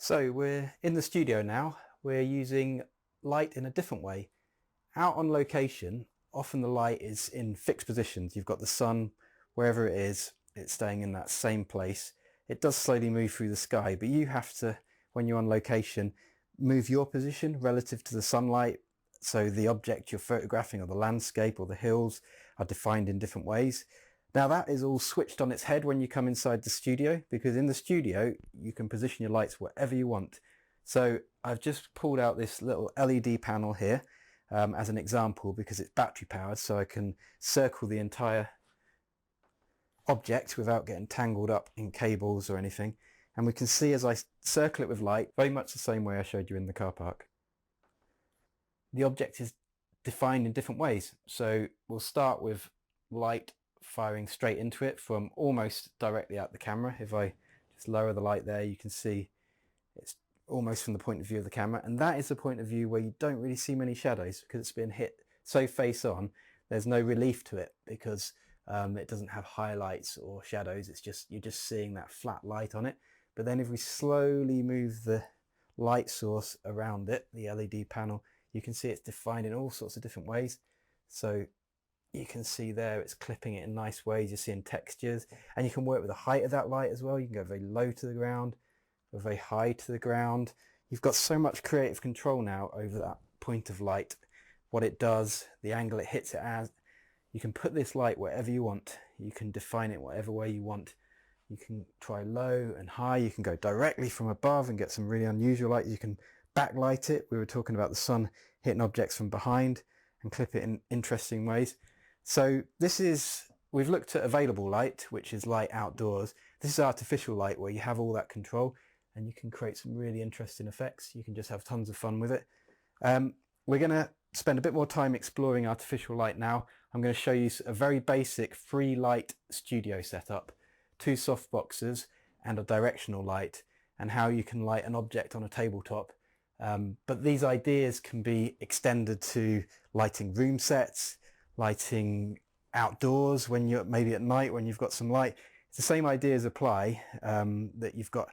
So we're in the studio now. We're using light in a different way. Out on location, often the light is in fixed positions. You've got the sun, wherever it is, it's staying in that same place. It does slowly move through the sky, but you have to, when you're on location, move your position relative to the sunlight. So the object you're photographing or the landscape or the hills are defined in different ways. Now that is all switched on its head when you come inside the studio, because in the studio you can position your lights wherever you want. So I've just pulled out this little LED panel here as an example, because it's battery powered, so I can circle the entire object without getting tangled up in cables or anything. And we can see as I circle it with light, very much the same way I showed you in the car park. The object is defined in different ways. So we'll start with light firing straight into it from almost directly out the camera. If I just lower the light there, you can see it's almost from the point of view of the camera, and that is the point of view where you don't really see many shadows because it's been hit so face on. There's no relief to it because it doesn't have highlights or shadows. It's just, you're just seeing that flat light on it. But then if we slowly move the light source around it, the LED panel, you can see it's defined in all sorts of different ways. So you can see there it's clipping it in nice ways. You're seeing textures, and you can work with the height of that light as well. You can go very low to the ground or very high to the ground. You've got so much creative control now over that point of light, what it does, the angle it hits it as. You can put this light wherever you want. You can define it whatever way you want. You can try low and high. You can go directly from above and get some really unusual light. You can backlight it. We were talking about the sun hitting objects from behind and clip it in interesting ways. So this is, we've looked at available light, which is light outdoors. This is artificial light, where you have all that control and you can create some really interesting effects. You can just have tons of fun with it. We're going to spend a bit more time exploring artificial light now. I'm going to show you a very basic free light studio setup, 2 soft boxes and a directional light, and how you can light an object on a tabletop. But these ideas can be extended to lighting room sets, lighting outdoors when you're maybe at night when you've got some light. It's the same ideas apply, that you've got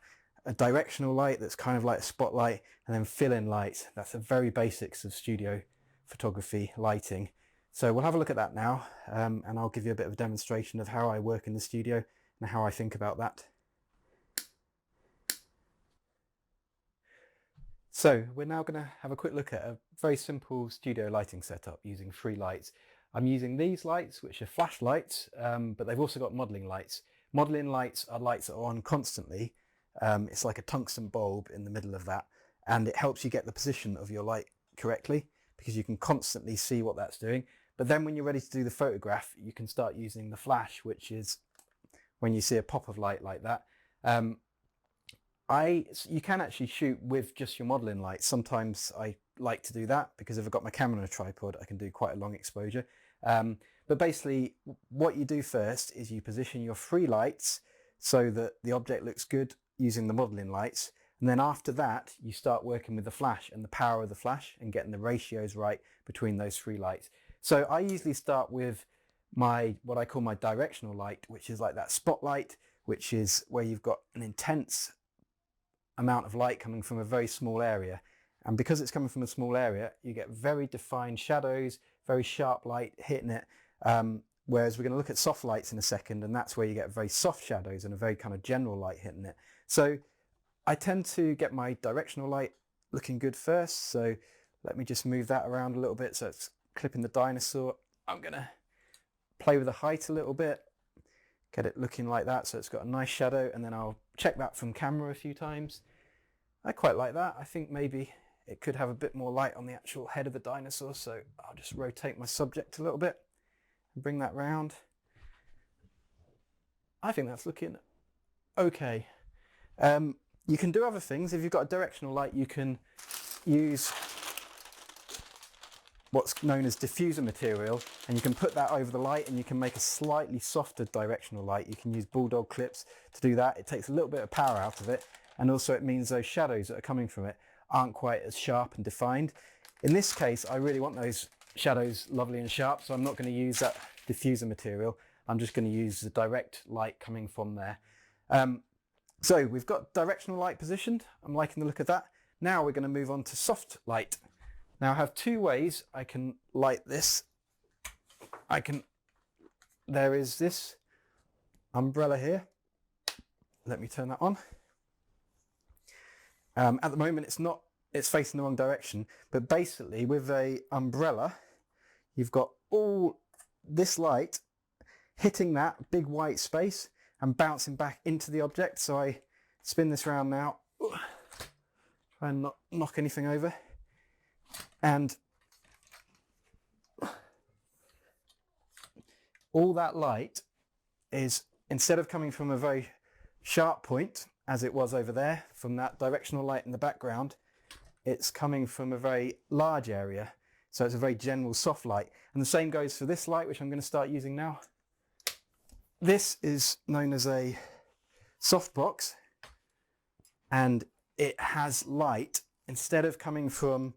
a directional light that's kind of like a spotlight, and then fill-in lights. That's the very basics of studio photography lighting. So we'll have a look at that now, and I'll give you a bit of a demonstration of how I work in the studio and how I think about that. So we're now going to have a quick look at a very simple studio lighting setup using free lights. I'm using these lights, which are flash lights, but they've also got modelling lights. Modelling lights are lights that are on constantly. It's like a tungsten bulb in the middle of that, and it helps you get the position of your light correctly because you can constantly see what that's doing. But then when you're ready to do the photograph, you can start using the flash, which is when you see a pop of light like that. You can actually shoot with just your modelling light. Sometimes I like to do that because if I've got my camera on a tripod, I can do quite a long exposure. But basically what you do first is you position your free lights so that the object looks good using the modelling lights. And then after that, you start working with the flash and the power of the flash and getting the ratios right between those free lights. So I usually start with what I call my directional light, which is like that spotlight, which is where you've got an intense amount of light coming from a very small area. And because it's coming from a small area, you get very defined shadows, very sharp light hitting it. Whereas we're going to look at soft lights in a second, and that's where you get very soft shadows and a very kind of general light hitting it. So I tend to get my directional light looking good first. So let me just move that around a little bit. So it's clipping the dinosaur. I'm going to play with the height a little bit, get it looking like that. So it's got a nice shadow, and then I'll check that from camera a few times. I quite like that. I think maybe it could have a bit more light on the actual head of the dinosaur. So I'll just rotate my subject a little bit and bring that round. I think that's looking okay. You can do other things. If you've got a directional light, you can use what's known as diffuser material, and you can put that over the light and you can make a slightly softer directional light. You can use bulldog clips to do that. It takes a little bit of power out of it, and also it means those shadows that are coming from it aren't quite as sharp and defined. In this case, I really want those shadows lovely and sharp, so I'm not going to use that diffuser material. I'm just going to use the direct light coming from there. So we've got directional light positioned. I'm liking the look of that. Now we're going to move on to soft light. Now I have two ways I can light this. There is this umbrella here. Let me turn that on. At the moment it's facing the wrong direction, but basically with a umbrella, you've got all this light hitting that big white space and bouncing back into the object. So I spin this round now, try and not knock anything over, and all that light is, instead of coming from a very sharp point as it was over there from that directional light in the background, it's coming from a very large area. So it's a very general soft light. And the same goes for this light, which I'm going to start using now. This is known as a softbox, and it has light, instead of coming from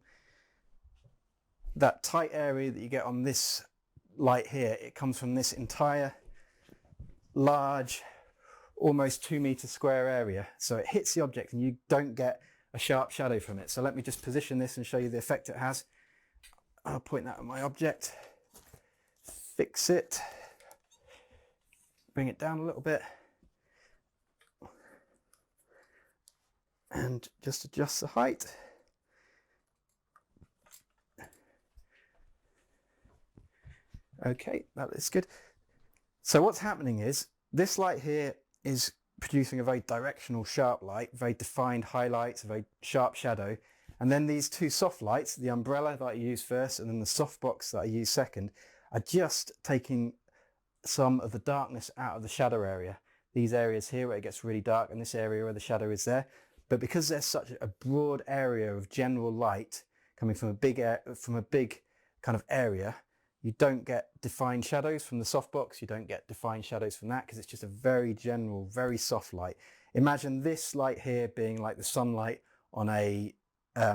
that tight area that you get on this light here, it comes from this entire large, almost 2 meter square area. So it hits the object and you don't get a sharp shadow from it. So let me just position this and show you the effect it has. I'll point that at my object, fix it, bring it down a little bit, and just adjust the height. Okay, that is good. So what's happening is this light here is producing a very directional sharp light, very defined highlights, a very sharp shadow. And then these two soft lights, the umbrella that I use first and then the softbox that I use second, are just taking some of the darkness out of the shadow area. These areas here where it gets really dark and this area where the shadow is there. But because there's such a broad area of general light coming from a big kind of area, you don't get defined shadows from the softbox. You don't get defined shadows from that because it's just a very general, very soft light. Imagine this light here being like the sunlight on a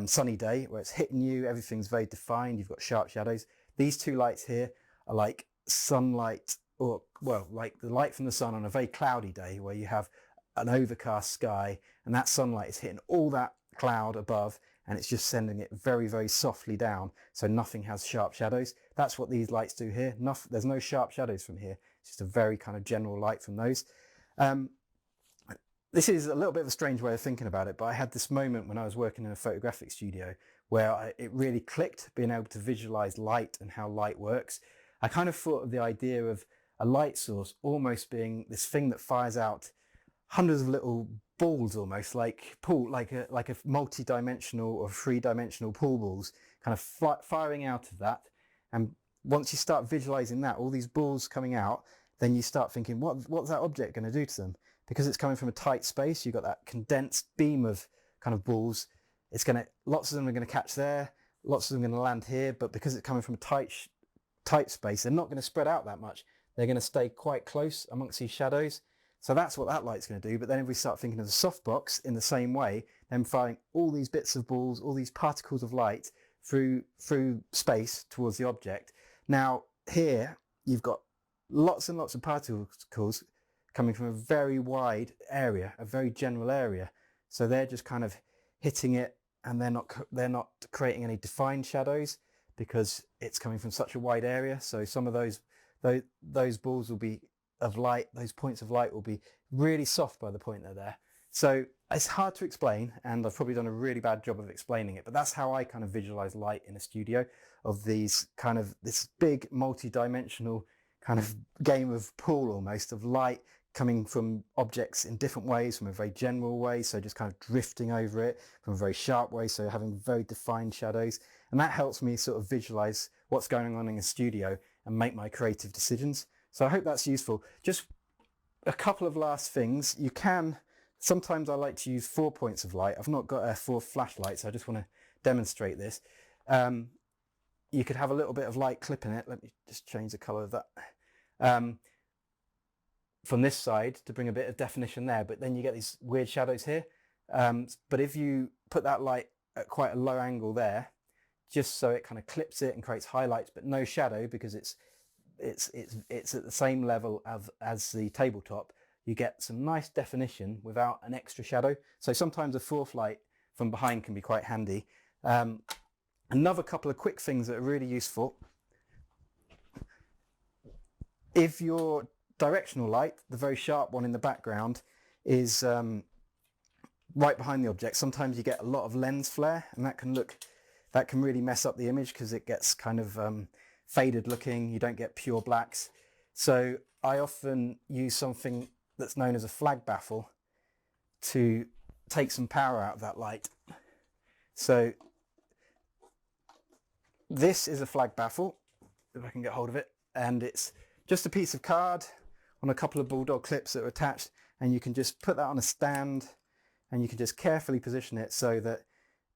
sunny day where it's hitting you, everything's very defined, you've got sharp shadows. These two lights here are like sunlight, or well, like the light from the sun on a very cloudy day where you have an overcast sky and that sunlight is hitting all that cloud above and it's just sending it very, very softly down, so nothing has sharp shadows. That's what these lights do here. There's no sharp shadows from here. It's just a very kind of general light from those. This is a little bit of a strange way of thinking about it, but I had this moment when I was working in a photographic studio where it really clicked, being able to visualize light and how light works. I kind of thought of the idea of a light source almost being this thing that fires out hundreds of little balls, almost like a multi-dimensional or three-dimensional pool balls, kind of firing out of that. And once you start visualizing that, all these balls coming out, then you start thinking, what's that object going to do to them? Because it's coming from a tight space, you've got that condensed beam of kind of balls. Lots of them are going to catch there, lots of them are going to land here, but because it's coming from a tight space, they're not going to spread out that much. They're going to stay quite close amongst these shadows. So that's what that light's going to do. But then if we start thinking of the softbox in the same way, then firing all these bits of balls, all these particles of light through space towards the object. Now here you've got lots and lots of particles coming from a very wide area, a very general area. So they're just kind of hitting it, and they're not creating any defined shadows because it's coming from such a wide area. So some of those balls will be of light, those points of light will be really soft by the point they're there. So it's hard to explain, and I've probably done a really bad job of explaining it, but that's how I kind of visualize light in a studio, of this big multi-dimensional kind of game of pool almost, of light coming from objects in different ways, from a very general way, so just kind of drifting over it, from a very sharp way, so having very defined shadows. And that helps me sort of visualize what's going on in a studio and make my creative decisions. So I hope that's useful. Just a couple of last things. Sometimes I like to use 4 points of light. I've not got 4 flashlights, so I just want to demonstrate this. You could have a little bit of light clip in it. Let me just change the color of that. From this side to bring a bit of definition there, but then you get these weird shadows here. But if you put that light at quite a low angle there, just so it kind of clips it and creates highlights, but no shadow because it's at the same level as the tabletop, you get some nice definition without an extra shadow. So sometimes a fourth light from behind can be quite handy. Another couple of quick things that are really useful. If your directional light, the very sharp one in the background, is right behind the object, sometimes you get a lot of lens flare, and that can really mess up the image because it gets kind of faded looking. You don't get pure blacks. So I often use something that's known as a flag baffle to take some power out of that light. So this is a flag baffle, if I can get hold of it, and it's just a piece of card on a couple of bulldog clips that are attached, and you can just put that on a stand and you can just carefully position it so that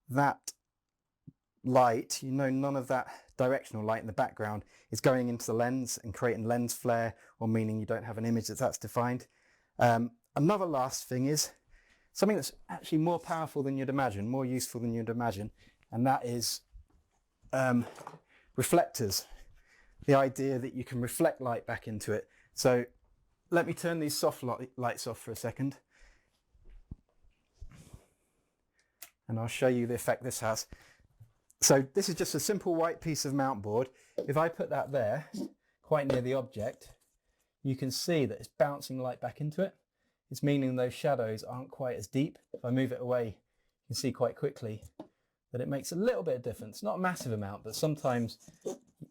that light, none of that directional light in the background is going into the lens and creating lens flare, or meaning you don't have an image that's defined. Another last thing is something that's actually more powerful than you'd imagine, more useful than you'd imagine, and that is reflectors. The idea that you can reflect light back into it. So let me turn these soft lights off for a second, and I'll show you the effect this has. So this is just a simple white piece of mount board. If I put that there, quite near the object, you can see that it's bouncing light back into it. It's meaning those shadows aren't quite as deep. If I move it away, you can see quite quickly that it makes a little bit of difference. Not a massive amount, but sometimes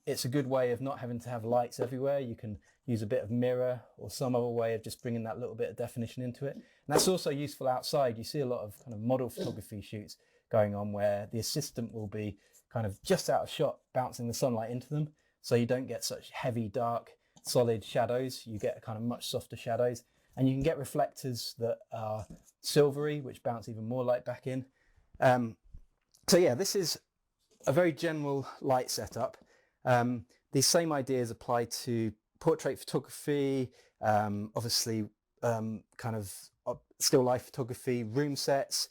it's a good way of not having to have lights everywhere. You can use a bit of mirror or some other way of just bringing that little bit of definition into it. And that's also useful outside. You see a lot of kind of model photography shoots going on where the assistant will be kind of just out of shot, bouncing the sunlight into them. So you don't get such heavy, dark, solid shadows. You get kind of much softer shadows. And you can get reflectors that are silvery, which bounce even more light back in. So yeah, this is a very general light setup. These same ideas apply to portrait photography, obviously kind of still life photography, room sets.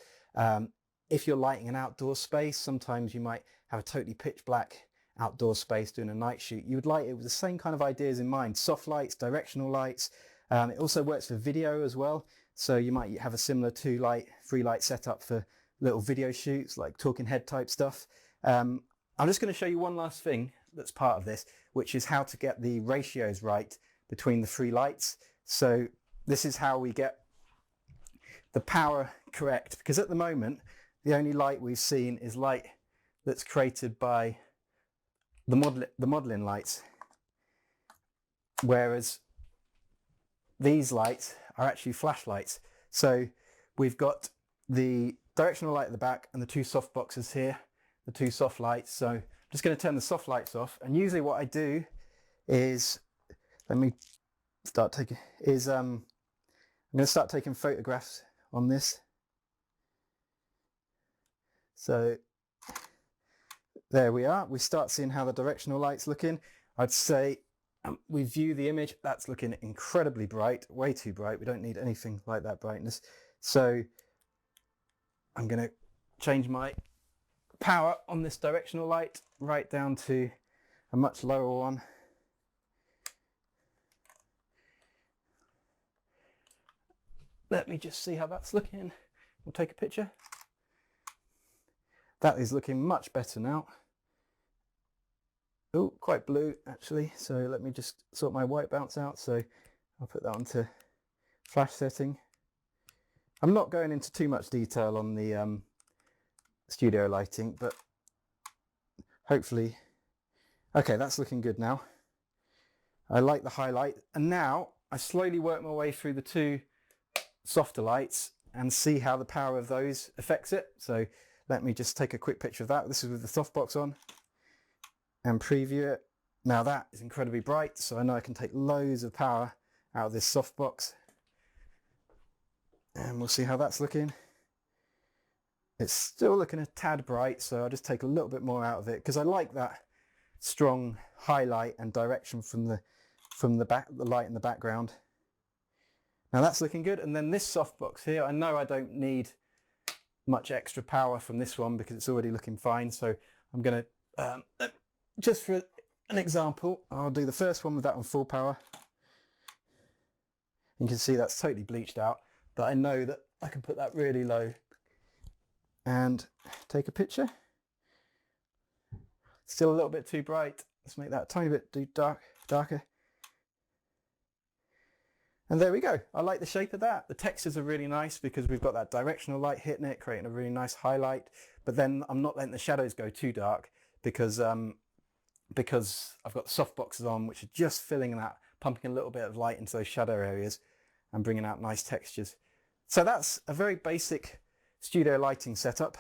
If you're lighting an outdoor space, sometimes you might have a totally pitch black outdoor space doing a night shoot. You would light it with the same kind of ideas in mind, soft lights, directional lights. It also works for video as well. So you might have a similar 3 light setup for little video shoots, like talking head type stuff. I'm just going to show you one last thing that's part of this, which is how to get the ratios right between the 3 lights. So this is how we get the power correct, because at the moment the only light we've seen is light that's created by the modeling lights, whereas these lights are actually flashlights. So we've got the directional light at the back and the 2 soft boxes here, the 2 soft lights. So I'm just going to turn the soft lights off, and usually what I do is, I'm going to start taking photographs on this. So there we are. We start seeing how the directional light's looking. I'd say we view the image, that's looking incredibly bright, way too bright. We don't need anything like that brightness. So I'm going to change my power on this directional light right down to a much lower one. Let me just see how that's looking. We'll take a picture. That is looking much better now. Oh, quite blue actually. So let me just sort my white bounce out. So I'll put that onto flash setting. I'm not going into too much detail on the studio lighting, but hopefully, okay, that's looking good now. I like the highlight, and now I slowly work my way through the 2 softer lights and see how the power of those affects it. So let me just take a quick picture of that. This is with the softbox on, and preview it. Now that is incredibly bright, so I know I can take loads of power out of this softbox. And we'll see how that's looking. It's still looking a tad bright, so I'll just take a little bit more out of it, because I like that strong highlight and direction from the light in the background. Now that's looking good. And then this softbox here, I know I don't need much extra power from this one because it's already looking fine. So I'm going to, just for an example, I'll do the first one with that on full power. You can see that's totally bleached out, but I know that I can put that really low and take a picture. Still a little bit too bright. Let's make that a tiny bit darker. And there we go. I like the shape of that. The textures are really nice because we've got that directional light hitting it, creating a really nice highlight. But then I'm not letting the shadows go too dark because I've got the soft boxes on, which are just filling that, pumping a little bit of light into those shadow areas and bringing out nice textures. So that's a very basic studio lighting setup.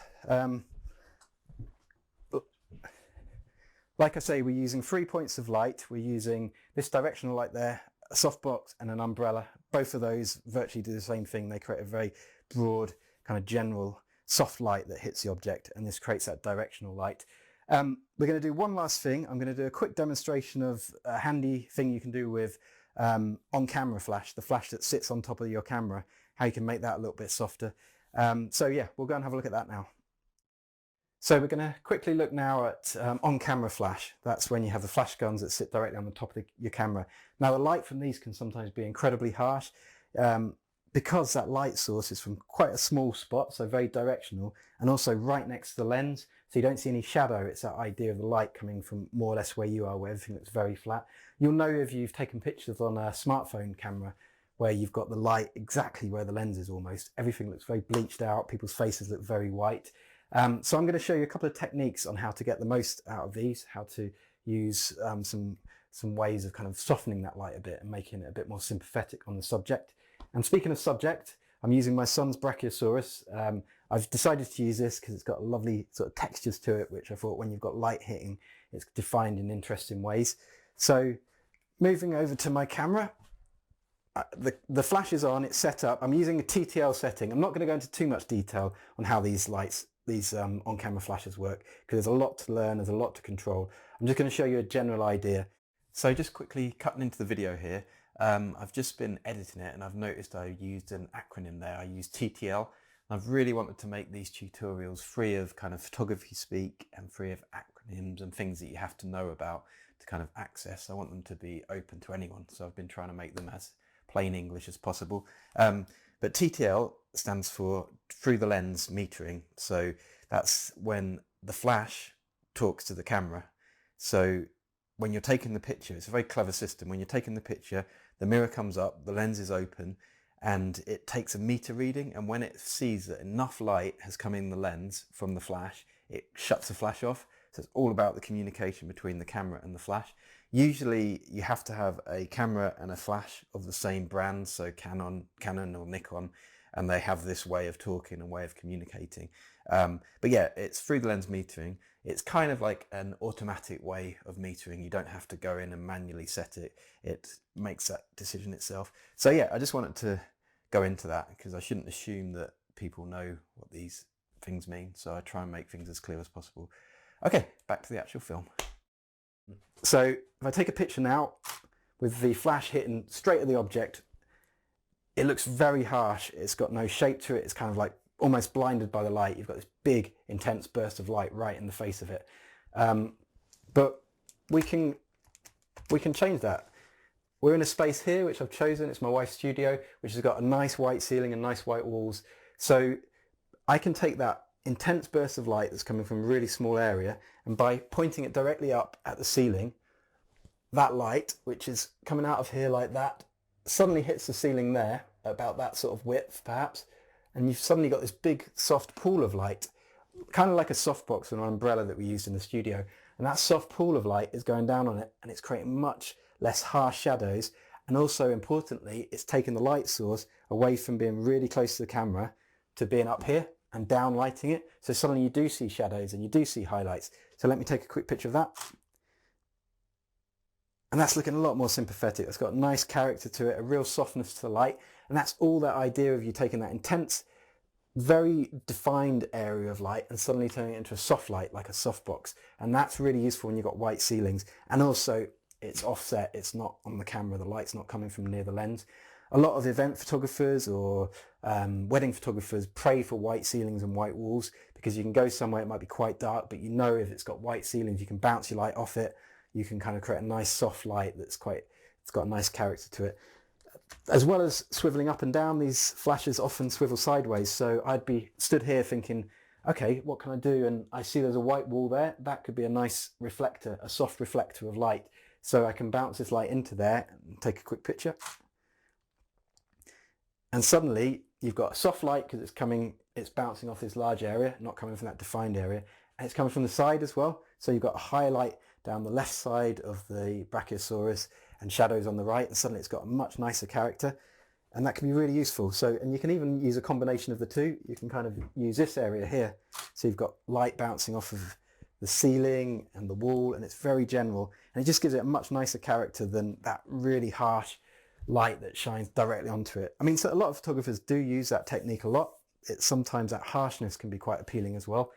Like I say, we're using 3 points of light. We're using this directional light there, a softbox and an umbrella. Both of those virtually do the same thing. They create a very broad, kind of general soft light that hits the object, and this creates that directional light. We're going to do one last thing. I'm going to do a quick demonstration of a handy thing you can do with on-camera flash, the flash that sits on top of your camera, how you can make that a little bit softer. So yeah, we'll go and have a look at that now. So we're going to quickly look now at on-camera flash. That's when you have the flash guns that sit directly on the top of your camera. Now the light from these can sometimes be incredibly harsh because that light source is from quite a small spot, so very directional, and also right next to the lens, so you don't see any shadow. It's that idea of the light coming from more or less where you are, where everything looks very flat. You'll know if you've taken pictures on a smartphone camera where you've got the light exactly where the lens is almost. Everything looks very bleached out, people's faces look very white. So I'm going to show you a couple of techniques on how to get the most out of these, how to use some ways of kind of softening that light a bit and making it a bit more sympathetic on the subject. And speaking of subject, I'm using my son's Brachiosaurus. I've decided to use this because it's got lovely sort of textures to it, which I thought when you've got light hitting, it's defined in interesting ways. So moving over to my camera, the flash is on, it's set up. I'm using a TTL setting. I'm not going to go into too much detail on how these on-camera flashes work because there's a lot to learn, there's a lot to control. I'm just going to show you a general idea. So just quickly cutting into the video here, I've just been editing it and I've noticed I used an acronym there. I used TTL. I've really wanted to make these tutorials free of kind of photography speak and free of acronyms and things that you have to know about to kind of access. I want them to be open to anyone, so I've been trying to make them as plain English as possible. But TTL stands for through the lens metering. So that's when the flash talks to the camera. So when you're taking the picture, it's a very clever system. When you're taking the picture, the mirror comes up, the lens is open, and it takes a meter reading. And when it sees that enough light has come in the lens from the flash, it shuts the flash off. So it's all about the communication between the camera and the flash. Usually you have to have a camera and a flash of the same brand, so Canon or Nikon, and they have this way of talking and way of communicating. But yeah, it's through the lens metering. It's kind of like an automatic way of metering. You don't have to go in and manually set it. It makes that decision itself. So yeah, I just wanted to go into that because I shouldn't assume that people know what these things mean. So I try and make things as clear as possible. Okay, back to the actual film. So if I take a picture now with the flash hitting straight at the object, it looks very harsh. It's got no shape to it. It's kind of like almost blinded by the light. You've got this big intense burst of light right in the face of it. But we can change that. We're in a space here which I've chosen. It's my wife's studio, which has got a nice white ceiling and nice white walls. So I can take that intense burst of light that's coming from a really small area, and by pointing it directly up at the ceiling, that light, which is coming out of here like that, suddenly hits the ceiling there, about that sort of width perhaps, and you've suddenly got this big soft pool of light, kind of like a softbox or an umbrella that we used in the studio, and that soft pool of light is going down on it and it's creating much less harsh shadows, and also importantly it's taking the light source away from being really close to the camera to being up here and down lighting it, so suddenly you do see shadows and you do see highlights. So let me take a quick picture of that. And that's looking a lot more sympathetic. It's got a nice character to it, a real softness to the light. And that's all that idea of you taking that intense, very defined area of light and suddenly turning it into a soft light, like a softbox. And that's really useful when you've got white ceilings. And also it's offset, it's not on the camera, the light's not coming from near the lens. A lot of event photographers or wedding photographers pray for white ceilings and white walls because you can go somewhere, it might be quite dark, but you know if it's got white ceilings, you can bounce your light off it. You can kind of create a nice soft light that's it's got a nice character to it. As well as swiveling up and down, these flashes often swivel sideways. So I'd be stood here thinking, okay, what can I do? And I see there's a white wall there. That could be a nice reflector, a soft reflector of light. So I can bounce this light into there and take a quick picture. And suddenly you've got a soft light because it's bouncing off this large area, not coming from that defined area. And it's coming from the side as well. So you've got a highlight down the left side of the Brachiosaurus and shadows on the right, and suddenly it's got a much nicer character, and that can be really useful. So, and you can even use a combination of the two. You can kind of use this area here, so you've got light bouncing off of the ceiling and the wall, and it's very general, and it just gives it a much nicer character than that really harsh light that shines directly onto it. I mean, so a lot of photographers do use that technique a lot. Sometimes that harshness can be quite appealing as well.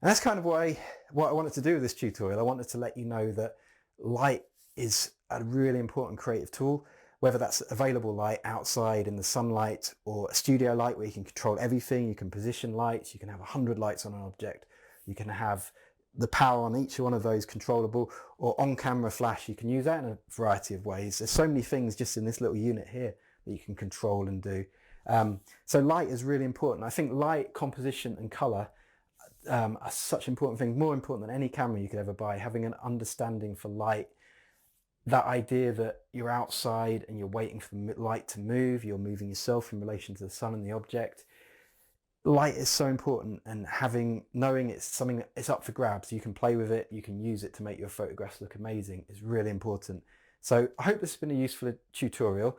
And that's kind of what I wanted to do with this tutorial. I wanted to let you know that light is a really important creative tool, whether that's available light outside in the sunlight or a studio light where you can control everything. You can position lights, you can have 100 lights on an object, you can have the power on each one of those controllable, or on-camera flash. You can use that in a variety of ways. There's so many things just in this little unit here that you can control and do. So light is really important. I think light, composition and color are such important things, more important than any camera you could ever buy. Having an understanding for light, that idea that you're outside and you're waiting for the light to move, you're moving yourself in relation to the sun and the object. Light is so important, and knowing it's something that it's up for grabs, you can play with it, you can use it to make your photographs look amazing, is really important. So I hope this has been a useful tutorial.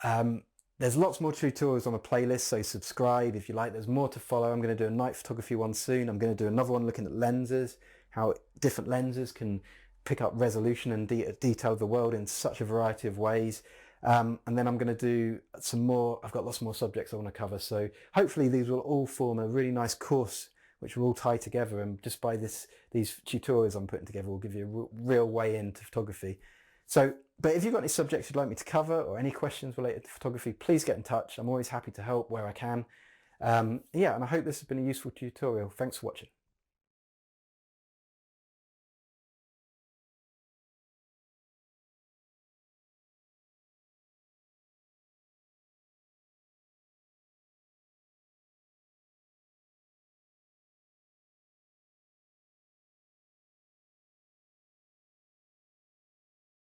There's lots more tutorials on the playlist, so subscribe if you like. There's more to follow. I'm going to do a night photography one soon. I'm going to do another one looking at lenses, how different lenses can pick up resolution and detail the world in such a variety of ways. And then I'm going to do some more. I've got lots more subjects I want to cover. So hopefully these will all form a really nice course which will all tie together. And just by these tutorials I'm putting together will give you a real way into photography. So, but if you've got any subjects you'd like me to cover or any questions related to photography, please get in touch. I'm always happy to help where I can. Yeah, and I hope this has been a useful tutorial. Thanks for watching.